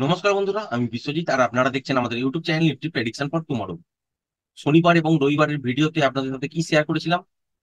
নমস্কার বন্ধুরা, আমি বিশ্বজিৎ আর আপনারা দেখছেন আমাদের YouTube channel Nifty prediction for tomorrow. শনিবার এবং রবিবারের ভিডিওতে আপনাদের সাথে কি শেয়ার করেছিলাম,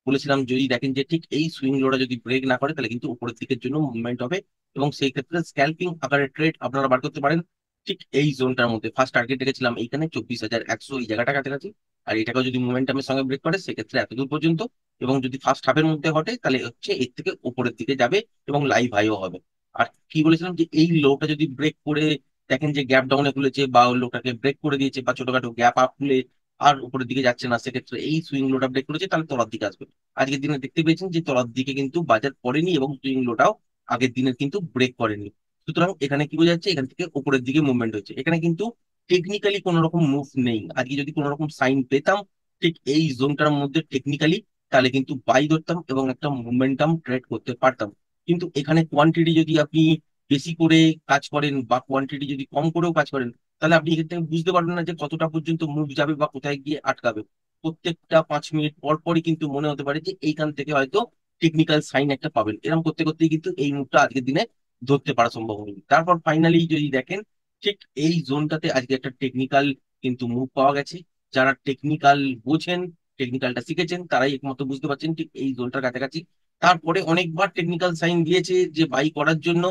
বলেছিলাম যদি দেখেন যে ঠিক এই সুইং লোটা যদি ব্রেক না করে তাহলে কিন্তু উপরের দিকের জন্য মুভমেন্ট হবে এবং সেই ক্ষেত্রে স্ক্যাল্পিং আকারে ট্রেড আপনারা বার করতে পারেন। ঠিক এই জোনটার মধ্যে ফার্স্ট টার্গেট রেখেছিলাম এইখানে 24,100 এই জায়গাটা কাছাকাছি। আর এটাকেও যদি মুভমেন্টামের সঙ্গে ব্রেক করে সেক্ষেত্রে এত দূর পর্যন্ত, এবং যদি ফার্স্ট হাফের মধ্যে ঘটে তাহলে হচ্ছে এর থেকে উপরের দিকে যাবে এবং লাইভ হাইও হবে। আর কি বলেছিলাম যে এই লোটা যদি ব্রেক করে দেখেন যে গ্যাপ ডাউনে খুলেছে বা লোটাকে ব্রেক করে দিয়েছে বা ছোটখাটো গ্যাপ আপ খুলে আর উপরের দিকে যাচ্ছে না, সেক্ষেত্রে এই সুইং লোটা ব্রেক করেছে তাহলে তলার দিকে আসবে। আজকের দিনে দেখতে পেয়েছেন যে তলার দিকে কিন্তু বাজার পড়েনি এবং সুইং লোটাও আগের দিনের কিন্তু ব্রেক করেনি। সুতরাং এখানে কি বোঝা যাচ্ছে, এখান থেকে উপরের দিকে মুভমেন্ট হচ্ছে, এখানে কিন্তু টেকনিক্যালি কোনো রকম মুভ নেই। আজকে যদি কোনো রকম সাইন পেতাম ঠিক এই জোনটার মধ্যে টেকনিক্যালি, তাহলে কিন্তু বাই ধরতাম এবং একটা মোমেন্টাম ট্রেড করতে পারতাম। কিন্তু এখানে কোয়ান্টিটি যদি আপনি বেশি করে কাজ করেন বা কোয়ান্টিটি যদি কম করেও কাজ করেন, তাহলে আপনি এখান থেকে বুঝতে পারবেন না যে কতটা পর্যন্ত মুভ যাবে বা কোথায় গিয়ে আটকাবে। প্রত্যেকটা 5 মিনিট পর পরই কিন্তু মনে হতে পারে যে এইখান থেকে হয়তো টেকনিক্যাল সাইন একটা পাবেন। এরকম করতে করতেই কিন্তু এই মুভটা আজকের দিনে ধরতে পারা সম্ভব হয়নি। তারপর ফাইনালি যদি দেখেন ঠিক এই জোনটাতে আজকে একটা টেকনিক্যাল কিন্তু মুভ পাওয়া গেছে। যারা টেকনিক্যাল বোঝেন, টেকনিক্যালটা শিখেছেন, তারাই একমাত্র বুঝতে পারছেন ঠিক এই জোনটার কাছাকাছি। তারপরে অনেকবার টেকনিক্যাল সাইন দিয়েছে যে বাই করার জন্য,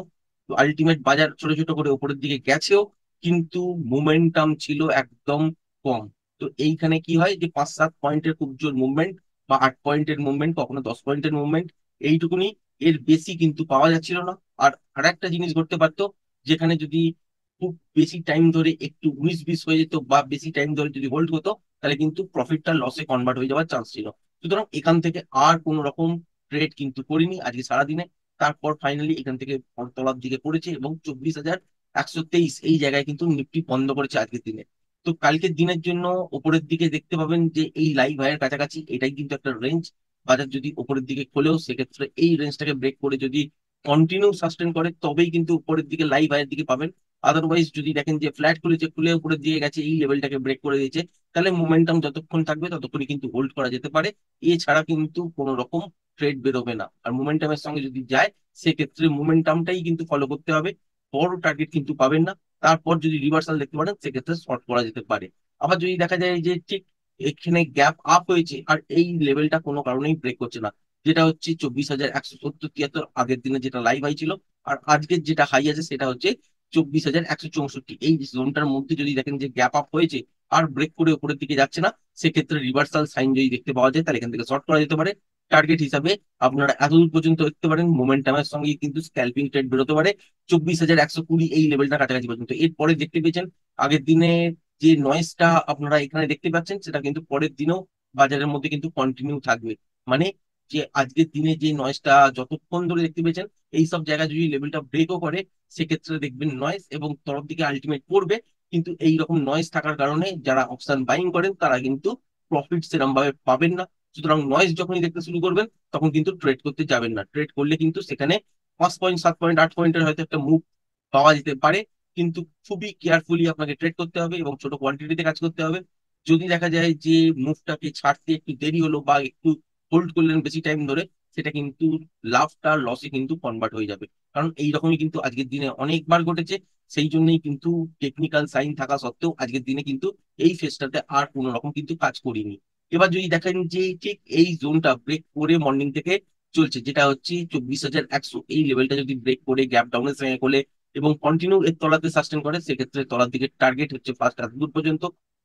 আলটিমেট বাজার ছোট ছোট করে উপরের দিকে গেছেও, কিন্তু মোমেন্টাম ছিল একদম কম। তো এইখানে কি হয় যে 5-7 পয়েন্টের খুব জোর মুভমেন্ট বা 8 পয়েন্টের মুভমেন্ট, কখনো 10 পয়েন্টের মুভমেন্ট, এইটুকুনি, এর বেশি কিন্তু পাওয়া যাচ্ছিল না। আর আরেকটা জিনিস ঘটতে পারতো, যেখানে যদি খুব বেশি টাইম ধরে একটু 19-20 হয়ে যেত বা বেশি টাইম ধরে যদি হোল্ড হতো, তাহলে কিন্তু প্রফিটটা লসে কনভার্ট হয়ে যাওয়ার চান্স ছিল। সুতরাং এখান থেকে আর কোন রকম ট্রেড কিন্তু করিনি আজকে সারাদিনে। তারপর ফাইনালি এখান থেকে তলার দিকে পড়েছে এবং 24,123 এই জায়গায় কিন্তু নিফটি বন্ধ করেছে আজকের দিনে। তো কালকের দিনের জন্য উপরের দিকে দেখতে পাবেন যে এই লাইভ হাইয়ের কাছাকাছি এটাই কিন্তু একটা রেঞ্জ। বাজার যদি উপরের দিকে খোলেও সেক্ষেত্রে এই রেঞ্জটাকে ব্রেক করে যদি কন্টিনিউ সাস্টেন করে তবেই কিন্তু উপরের দিকে লাইভ হাইয়ের দিকে পাবেন। আদারওয়াইজ যদি দেখেন যে ফ্ল্যাট খুলেছে, খুলে উপরের দিকে গেছে, এই লেভেলটাকে ব্রেক করে দিয়েছে, তাহলে মোমেন্টাম যতক্ষণ থাকবে ততক্ষণই কিন্তু হোল্ড করা যেতে পারে। এছাড়া কিন্তু কোনো রকম ট্রেড বেরোবে না। আর মোমেন্টামের সঙ্গে যদি যায় সেক্ষেত্রে মোমেন্টামটাই কিন্তু ফলো করতে হবে, বড় টার্গেট কিন্তু পাবেন না। তারপর যদি রিভার্সাল দেখতে পারেন সেক্ষেত্রে শর্ট করা যেতে পারে। আবার যদি দেখা যায় যে ঠিক এখানে গ্যাপ আপ হয়েছে আর এই লেভেলটা কোনো কারণেই ব্রেক করছে না, যেটা হচ্ছে 24,170-73 আগের দিনে যেটা লাইভ হাই ছিল, আর আজকের যেটা হাই আছে সেটা হচ্ছে 24,164। এই জোনটার মধ্যে যদি দেখেন যে গ্যাপ আপ হয়েছে আর ব্রেক করে উপরের দিকে যাচ্ছে না, সেক্ষেত্রে রিভার্সাল সাইন যদি দেখতে পাওয়া যায় তাহলে এখান থেকে শর্ট করা যেতে পারে। টার্গেট হিসাবে আপনারা এতদূর পর্যন্ত দেখতে পারেন, মোমেন্টামের সঙ্গে কিন্তু স্ক্যালপিং ট্রেড বেরোতে পারে 24,120 এই লেভেলটা কাছাকাছি পর্যন্ত। এরপরে দেখতে পেয়েছেন আগের দিনে যে নয়েজটা আপনারা এখানে দেখতে পাচ্ছেন সেটা কিন্তু পরের দিনেও বাজারের মধ্যে কিন্তু কন্টিনিউ থাকবে। মানে যে আজকের দিনে যে নয়েজটা যতক্ষণ ধরে দেখতে পেয়েছেন, এই সব জায়গায় যদি লেভেলটা ব্রেকও করে সেক্ষেত্রে দেখবেন নয়েজ এবং তরফ দিকে আলটিমেট পড়বে। কিন্তু এই রকম নয়েজ থাকার কারণে যারা অপশন বাইং করেন তারা কিন্তু প্রফিট সেরকম ভাবে পাবেন না। সুতরাং নয়েজ যখনই দেখতে শুরু করবেন তখন কিন্তু ট্রেড করতে যাবেন না। ট্রেড করলে কিন্তু সেখানে 5 পয়েন্ট, 7 পয়েন্ট, 8 পয়েন্টের হয়তো একটা মুভ পাওয়া যেতে পারে, কিন্তু খুবই কেয়ারফুলি আপনাকে ট্রেড করতে হবে এবং ছোট কোয়ান্টিটিতে কাজ করতে হবে। যদি দেখা যায় যে মুভটাকে ছাড়তে একটু দেরি হলো বা একটু হোল্ড করলেন বেশি টাইম ধরে, সেটা কিন্তু লাভটা লসে কিন্তু কনভার্ট হয়ে যাবে। কারণ এইরকমই কিন্তু আজকের দিনে অনেকবার ঘটেছে। সেই জন্যই কিন্তু টেকনিক্যাল সাইন থাকা সত্ত্বেও আজকের দিনে কিন্তু এই ফেজটাতে আর কোনো রকম কিন্তু কাজ করিনি। এবার যদি দেখেন যে ঠিক এই জোনটা ব্রেক করে মর্নিং থেকে চলছে, যেটা হচ্ছে 24,100 এই লেভেলটা যদি ব্রেক করে গ্যাপ ডাউনের সঙ্গে করলে এবং কন্টিনিউ এর তলাতে সাস্টেন করে, সেক্ষেত্রে তলার দিকে টার্গেট হচ্ছে ফার্স্ট এত দূর পর্যন্ত,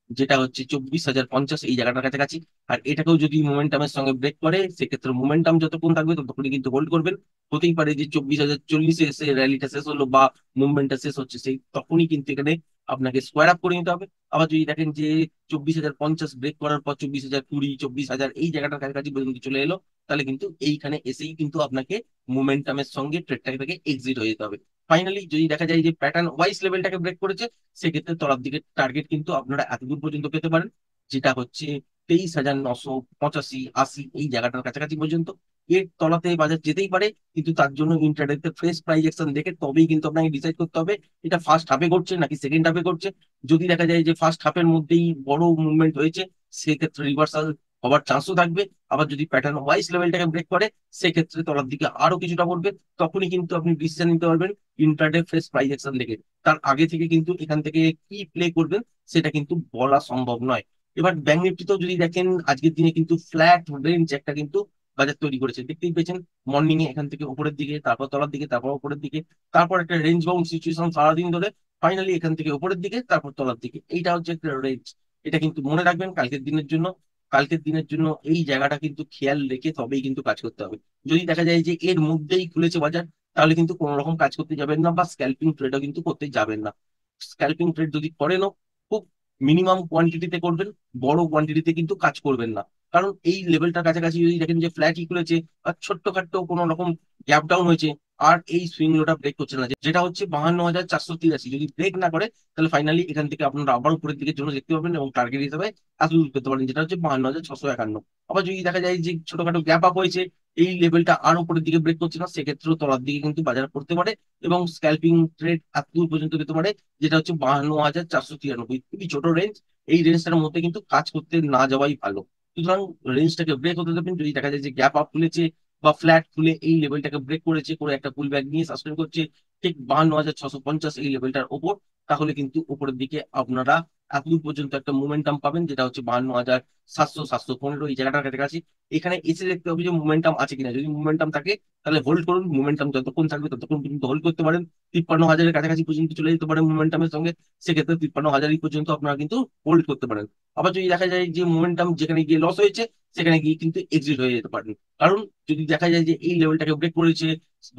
যেটা হচ্ছে 24,050 এই জায়গাটার কাছাকাছি। আর এটাকেও যদি মোমেন্টামের সঙ্গে ব্রেক করে সেক্ষেত্রে মোমেন্টাম যতক্ষণ থাকবে ততক্ষণই কিন্তু হোল্ড করবেন। হতেই পারে যে 24,040-এ এসে র্যালিটা শেষ হলো বা মুভমেন্টটা শেষ হচ্ছে, সেই তখনই কিন্তু এখানে আপনাকে স্কোয়ার আপ করে নিতে হবে। আবার যদি দেখেন যে 24,050 ব্রেক করার পর 24,020, 24,000 এই জায়গাটার কাছাকাছি পর্যন্ত চলে এলো, তাহলে কিন্তু এইখানে এসেই কিন্তু আপনাকে মোমেন্টামের সঙ্গে ট্রেডটা থেকে এক্সিট হয়ে যেতে হবে। ফাইনালি যদি দেখা যায় যে প্যাটার্ন ওয়াইজ লেভেলটাকে ব্রেক করেছে, সেক্ষেত্রে তলার দিকে টার্গেট কিন্তু আপনারা এতদূর পর্যন্ত পেতে পারেন, যেটা হচ্ছে 23,985-80 এই জায়গাটার কাছাকাছি পর্যন্ত। এর তলাতে বাজার যেতেই পারে, কিন্তু তার জন্য ইন্টারডেতে ফ্রেশ প্রাইস অ্যাকশন দেখে তবেই কিন্তু আপনাকে ডিসাইড করতে হবে এটা ফার্স্ট হাফে করছে নাকি সেকেন্ড হাফে করছে। যদি দেখা যায় যে ফার্স্ট হাফের মধ্যেই বড় মুভমেন্ট হয়েছে, সেক্ষেত্রে রিভার্সাল হবার চান্সও থাকবে। আবার যদি প্যাটার্ন ওয়াইজ লেভেলটাকে ব্রেক করে, সেক্ষেত্রে তলার দিকে আরো কিছুটা পড়বে। তখনই কিন্তু আপনি ডিসিশন নিতে পারবেন ইন্ট্রাডে ফ্রেশ প্রাইস অ্যাকশন দেখে। তার আগে থেকে কিন্তু এখান থেকে কি প্লে করবেন সেটা কিন্তু বলা সম্ভব নয়। এবার ব্যাংক নিফটিতেও যদি দেখেন, আজকের দিনে কিন্তু ফ্ল্যাট রেঞ্জ একটা কিন্তু বাজার তৈরি করেছে, দেখতেই পেয়েছেন। মর্নিং এ এখান থেকে উপরের দিকে, তারপর তলার দিকে, তারপর উপরের দিকে, তারপর একটা রেঞ্জ বাউন্ড সিচুয়েশন সারাদিন ধরে, ফাইনালি এখান থেকে উপরের দিকে, তারপর তলার দিকে। এইটা হচ্ছে একটা রেঞ্জ। এটা কিন্তু মনে রাখবেন কালকের দিনের জন্য। কালকের দিনের জন্য এই জায়গাটা কিন্তু খেয়াল রেখে তবেই কিন্তু কাজ করতে হবে। যদি দেখা যায় যে এর মধ্যেই খুলেছে বাজার, তাহলে কিন্তু কোনো রকম কাজ করতে যাবেন না, বা স্ক্যাল্পিং ট্রেডও কিন্তু করতে যাবেন না। স্ক্যাল্পিং ট্রেড যদি করেনও, খুব মিনিমাম কোয়ান্টিটিতে করবেন, বড় কোয়ান্টিটিতে কিন্তু কাজ করবেন না। কারণ এই লেভেলটার কাছাকাছি যদি দেখেন যে ফ্ল্যাটই খুলেছে আর ছোট্টখাট্ট কোনো রকম গ্যাপ ডাউন হয়েছে, আর এই সুইং লোটা ব্রেক করছে না, যেটা হচ্ছে 52,483, যদি ব্রেক না করে, তাহলে ফাইনালি এখান থেকে আপনারা আবার উপরের দিকের জন্য দেখতে পাবেন, এবং টার্গেট হিসাবে এত দূর পেতে পারেন, যেটা হচ্ছে 52,651। আবার যদি দেখা যায় যে ছোটখাটো গ্যাপ আপ হয়েছে, এই লেভেলটা আর উপরের দিকে ব্রেক করছে না, সেক্ষেত্রেও তলার দিকে কিন্তু বাজার পড়তে পারে, এবং স্ক্যাল্পিং ট্রেড এত দূর পর্যন্ত পেতে পারে, যেটা হচ্ছে 52,493। খুবই ছোট রেঞ্জ। এই রেঞ্জটার মধ্যে কিন্তু কাজ করতে না যাওয়াই ভালো। সুতরাং রেঞ্জটাকে ব্রেক হতে দেবেন। যদি দেখা যায় যে গ্যাপ আপ খুলেছে বা ফ্ল্যাট খুলে এই লেভেলটাকে ব্রেক করেছে, করে একটা পুল ব্যাক নিয়ে সাস্টেন করছে ঠিক 52,650 এই লেভেলটার ওপর, তাহলে কিন্তু উপরের দিকে আপনারা এতদূর পর্যন্ত একটা মোমেন্টাম পাবেন, যেটা হচ্ছে 52,700, 715 এই জায়গাটার কাছাকাছি। এখানে এসে দেখতে হবে যে মোমেন্টাম আছে কিনা। যদি মোমেন্টাম থাকে তাহলে হোল্ড করুন। মোমেন্টাম যতক্ষণ থাকবে ততক্ষণ কিন্তু হোল্ড করতে পারেন। 53,000-এর কাছাকাছি পর্যন্ত চলে যেতে পারেন মোমেন্টামের সঙ্গে, সেক্ষেত্রে 53,000 পর্যন্ত আপনারা কিন্তু হোল্ড করতে পারেন। আবার যদি দেখা যায় যে মোমেন্টাম যেখানে গিয়ে লস হয়েছে, সেখানে গিয়ে কিন্তু এক্সিট হয়ে যেতে পারেন। কারণ যদি দেখা যায় যে এই লেভেলটাকে ব্রেক করেছে,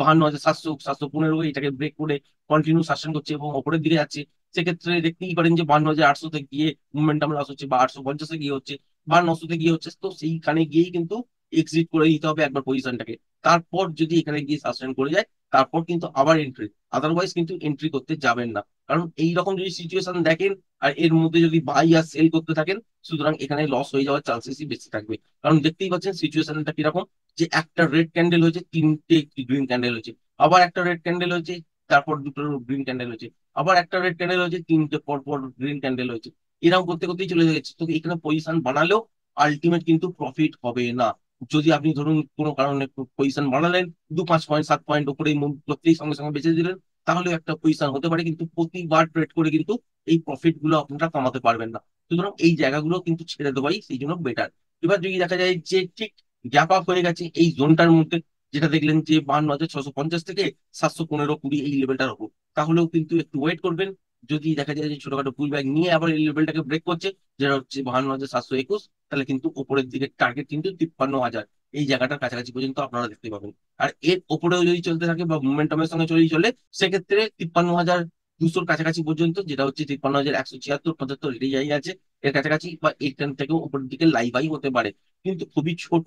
52,700, 715, এটাকে ব্রেক করে কন্টিনিউ সাসেন করছে এবং ওপরের দিকে যাচ্ছে, সেক্ষেত্রে দেখতেই পারেন যে 52,800-তে গিয়ে মুভমেন্টাম লস হচ্ছে, বা 850-এ গিয়ে হচ্ছে, বা 900-তে গিয়ে হচ্ছে। তো সেইখানে গিয়েই কিন্তু এক্সিট করে দিতে হবে একবার পজিশনটাকে। তারপর যদি এখানে গিয়ে সাসেন করে যায়, তারপর কিন্তু আবার এন্ট্রি। আদারওয়াইজ কিন্তু এন্ট্রি করতে যাবেন না। কারণ এইরকম যদি সিচুয়েশন দেখেন আর এর মধ্যে যদি বাই আর সেল করতে থাকেন, সুতরাং এখানে লস হয়ে যাওয়ার চান্সেসই বেশি থাকবে। কারণ দেখতেই পাচ্ছেন সিচুয়েশনটা কিরকম, যে একটা রেড ক্যান্ডেল হয়েছে, তিনটে গ্রিন ক্যান্ডেল হয়েছে, আবার একটা রেড ক্যান্ডেল হয়েছে, তারপর দুটো গ্রিন ক্যান্ডেল হয়েছে, আবার একটা রেড ক্যান্ডেল হয়েছে, তিনটে পর পর গ্রিন ক্যান্ডেল হয়েছে। এরকম করতে করতেই চলে যাচ্ছে। তো এখানে পজিশন বানালেও আলটিমেট কিন্তু প্রফিট হবে না। যদি আপনি ধরুন কোনো কারণে পজিশন বানালেন, 2-5 পয়েন্ট 7 পয়েন্ট উপরে মুভ করতেই সঙ্গে সঙ্গে বেঁচে দিলেন, তাহলে একটা পজিশন হতে পারে, কিন্তু প্রতিবার ট্রেড করে কিন্তু এই প্রফিট গুলো আপনারা কামাতে পারবেন না। সুতরাং এই জায়গাগুলো কিন্তু ছেড়ে দেওয়াই সেই জন্য বেটার। এবার যদি দেখা যায় যে ঠিক গ্যাপ আপ হয়ে গেছে এই জোনটার মধ্যে, যেটা দেখলেন যে 52,650 থেকে 715-20 এই লেভেলটার উপর, তাহলেও কিন্তু একটু ওয়েট করবেন। যদি দেখা যায় যে ছোটখাটো পুল ব্যাক নিয়ে আবার এই লেভেলটাকে ব্রেক করছে, যেটা হচ্ছে 52,721, তাহলে কিন্তু উপরের দিকে টার্গেট কিন্তু 53,000 এই জায়গাটার কাছাকাছি পর্যন্ত আপনারা দেখতে পাবেন। আর এর উপরেও যদি চলতে থাকে বা মোমেন্টামের সঙ্গে চলেই চলে, সেক্ষেত্রে 53,200-র কাছাকাছি পর্যন্ত, যেটা হচ্ছে 53,176, 75 এই জায়গায় আছে, এর কাছাকাছি বা এখান থেকেও উপরের দিকে লাইভ হাই হতে পারে। কিন্তু খুবই ছোট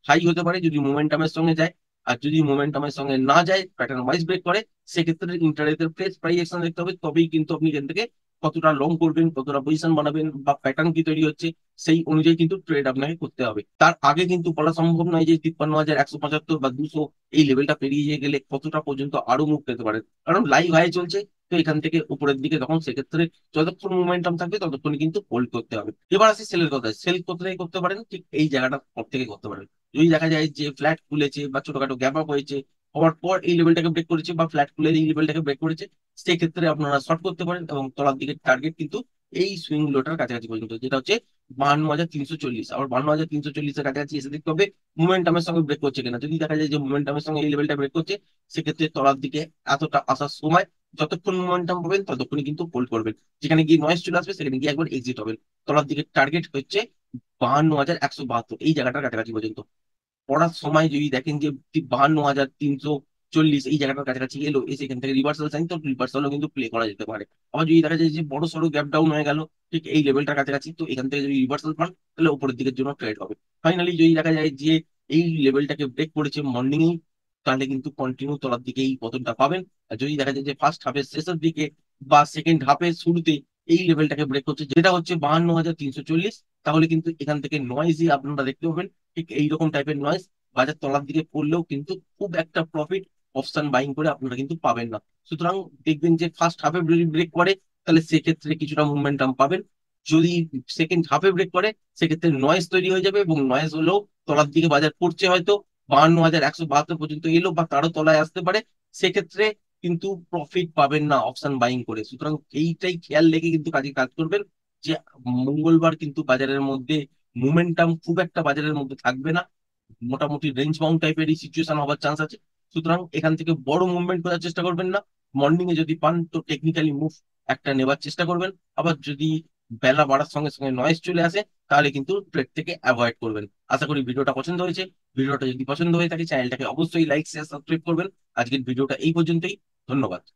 হাই হতে পারে যদি মোমেন্টামের সঙ্গে যায়। আর যদি মোমেন্টামের সঙ্গে না যায়, প্যাটার্ন ওয়াইজ ব্রেক করে, সেক্ষেত্রে ইন্টারনেটের প্রেস প্রাইস অ্যাকশন দেখতে হবে। তবেই কিন্তু আপনি এখান থেকে কতটা লং করবেন, কতটা পজিশন বানাবেন, বা প্যাটার্ন কি তৈরি হচ্ছে, সেই অনুযায়ী কিন্তু ট্রেড আপনাকে করতে হবে। তার আগে কিন্তু বলা সম্ভব নয় যে 53,175 বা 200 এই লেভেলটা পেরিয়ে গেলে কতটা পর্যন্ত আরো মুভ পেতে পারে। কারণ লাইভ হাই চলছে, তো এখান থেকে উপরের দিকে তখন সেক্ষেত্রে যতক্ষণ মোমেন্টাম থাকবে ততক্ষণ কিন্তু হোল্ড করতে হবে। এবার আসি সেলের কথায়। সেল কোথায় করতে পারেন, ঠিক এই জায়গাটা পর থেকে করতে পারেন। যদি দেখা যায় যে ফ্ল্যাট খুলেছে বা ছোটখাটো গ্যাপ আপ হয়েছে, হওয়ার পর এই লেভেলটাকে ব্রেক করেছে, বা ফ্ল্যাট খুলে এই লেভেলটাকে ব্রেক করেছে, সেক্ষেত্রে আপনারা শর্ট করতে পারেন, এবং তলার দিকে টার্গেট কিন্তু এই সুইং লোটার কাছাকাছি পর্যন্ত, যেটা হচ্ছে 52,340। আবার 52,340-এর কাছাকাছি এসে দেখতে হবে মোমেন্টামের সঙ্গে ব্রেক করছে কিনা। যদি দেখা যায় যে মোমেন্টামের সঙ্গে এই লেভেলটা ব্রেক করছে, সেক্ষেত্রে তলার দিকে এতটা আসার সময় যতক্ষণ মোমেন্টাম পাবেন ততক্ষণই কিন্তু হোল্ড করবেন। যেখানে গিয়ে নয়েজ চলে আসবে, সেখানে গিয়ে একবার এক্সিট হবেন। তলার দিকে টার্গেট হচ্ছে 52,172 এই জায়গাটার কাছাকাছি পর্যন্ত। পড়ার সময় যদি দেখেন যে ঠিক 52,340 এই জায়গাটার কাছাকাছি এলো, এসে এখান থেকে রিভার্সাল সাইন, তো রিভার্সালও কিন্তু প্লে করা যেতে পারে। আবার যদি দেখা যায় যে বড় সড়ো গ্যাপ ডাউন হয়ে গেল ঠিক এই লেভেলটার কাছাকাছি, তো এখান থেকে যদি রিভার্সাল পান, তাহলে উপরের দিকের জন্য ট্রেড হবে। ফাইনালি যদি দেখা যায় যে এই লেভেলটাকে ব্রেক করেছে মর্নিং এই, তাহলে কিন্তু কন্টিনিউ তলার দিকে এই পতনটা পাবেন। আর যদি দেখা যায় যে ফার্স্ট হাফের শেষের দিকে বা সেকেন্ড হাফের শুরুতে এই লেভেলটাকে ব্রেক করছে, যেটা হচ্ছে 52,340, তাহলে কিন্তু এখান থেকে নয়েজই আপনারা দেখতে পাবেন ঠিক এইরকম টাইপের নয়েজ। বাজার তলার দিকে পড়লেও কিন্তু খুব একটা প্রফিট অপশন বাইং করে আপনারা কিন্তু পাবেন না। সুতরাং দেখবেন যে ফার্স্ট হাফে যদি ব্রেক করে, তাহলে সেক্ষেত্রে কিছুটা মুভমেন্টাম পাবেন। যদি সেকেন্ড হাফে ব্রেক করে সেক্ষেত্রে নয়েজ তৈরি হয়ে যাবে, এবং নয়েজ হলেও তলার দিকে বাজার পড়ছে, হয়তো 52,172 পর্যন্ত এলো বা তারও তলায় আসতে পারে। সেক্ষেত্রে কিন্তু প্রফিট পাবেন না অপশন বাইং করে। সুতরাং এইটাই খেয়াল রেখে কিন্তু কাজে কাজ করবেন, যে মঙ্গলবার কিন্তু বাজারের মধ্যে মোমেন্টাম খুব একটা বাজারের মধ্যে থাকবে না, মোটামুটি রেঞ্জ বাউন্ড টাইপেরই সিচুয়েশন হওয়ার চান্স আছে। সুতরাং এখান থেকে বড় মুভমেন্ট করার চেষ্টা করবেন না। মর্নিং এ যদি পান তো টেকনিক্যালি মুভ একটা নেবার চেষ্টা করবেন। আবার যদি বেলা বাড়ার সঙ্গে সঙ্গে নয়েজ চলে আসে তাহলে কিন্তু ট্রেড থেকে অ্যাভয়েড করবেন। আশা করি ভিডিওটা পছন্দ হয়েছে। ভিডিওটা যদি পছন্দ হয়ে থাকে চ্যানেলটাকে অবশ্যই লাইক শেয়ার সাবস্ক্রাইব করবেন। আজকের ভিডিওটা এই পর্যন্তই। ধন্যবাদ।